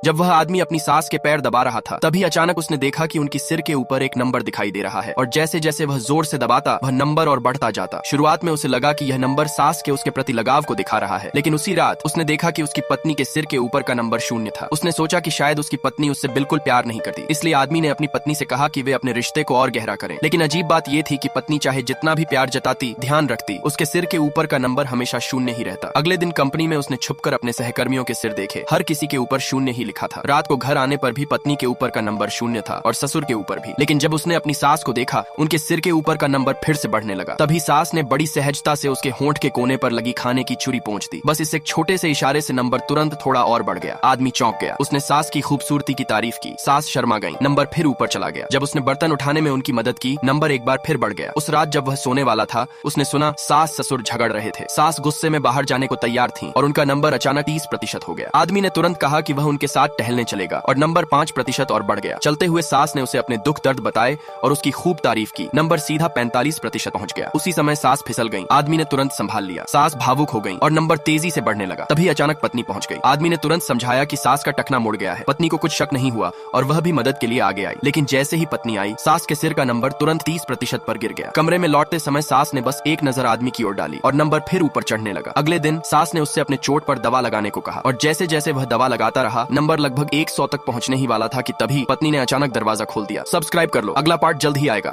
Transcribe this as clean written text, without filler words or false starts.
जब वह आदमी अपनी सास के पैर दबा रहा था तभी अचानक उसने देखा कि उनकी सिर के ऊपर एक नंबर दिखाई दे रहा है और जैसे जैसे वह जोर से दबाता वह नंबर और बढ़ता जाता। शुरुआत में उसे लगा कि यह नंबर सास के उसके प्रति लगाव को दिखा रहा है, लेकिन उसी रात उसने देखा कि उसकी पत्नी के सिर के ऊपर का नंबर 0 था। उसने सोचा कि शायद उसकी पत्नी उससे बिल्कुल प्यार नहीं करती, इसलिए आदमी ने अपनी पत्नी से कहा कि वे अपने रिश्ते को और गहरा करें। लेकिन अजीब बात यह थी कि पत्नी चाहे जितना भी प्यार जताती, ध्यान रखती, उसके सिर के ऊपर का नंबर हमेशा 0 ही रहता। अगले दिन कंपनी में उसने छुपकर अपने सहकर्मियों के सिर देखे, हर किसी के ऊपर 0 ही लिखा था। रात को घर आने पर भी पत्नी के ऊपर का नंबर 0 था और ससुर के ऊपर भी। लेकिन जब उसने अपनी सास को देखा, उनके सिर के ऊपर का नंबर फिर से बढ़ने लगा। तभी सास ने बड़ी सहजता से उसके होंठ के कोने पर लगी खाने की छुरी पहुंच दी। बस इस एक छोटे से इशारे से नंबर तुरंत थोड़ा और बढ़ गया। आदमी चौंक गया। उसने सास की खूबसूरती की तारीफ की। सास शर्मा गई। नंबर फिर ऊपर चला गया। जब उसने बर्तन उठाने में उनकी मदद की, नंबर एक बार फिर बढ़ गया। उस रात जब वह सोने वाला था, उसने सुना सास ससुर झगड़ रहे थे। सास गुस्से में बाहर जाने को तैयार थी और उनका नंबर अचानक 30% हो गया। आदमी ने तुरंत कहा कि वह उनके साथ टहलने चलेगा और नंबर 5% और बढ़ गया। चलते हुए सास ने उसे अपने दुख दर्द बताए और उसकी खूब तारीफ की। नंबर सीधा 45% पहुंच गया। उसी समय सास फिसल गई। आदमी ने तुरंत संभाल लिया। सास भावुक हो गई और नंबर तेजी से बढ़ने लगा। तभी अचानक पत्नी पहुंच गई। आदमी ने तुरंत समझाया कि सास का टखना मुड़ गया है। पत्नी को कुछ शक नहीं हुआ और वह भी मदद के लिए आगे आई। लेकिन जैसे ही पत्नी आई, सास के सिर का नंबर तुरंत 30% पर गिर गया। कमरे में लौटते समय सास ने बस एक नजर आदमी की ओर डाली और नंबर फिर ऊपर चढ़ने लगा। अगले दिन सास ने उससे अपने चोट पर दवा लगाने को कहा और जैसे जैसे वह दवा लगाता रहा, नंबर लगभग 100 तक पहुंचने ही वाला था कि तभी पत्नी ने अचानक दरवाजा खोल दिया। सब्सक्राइब कर लो, अगला पार्ट जल्द ही आएगा।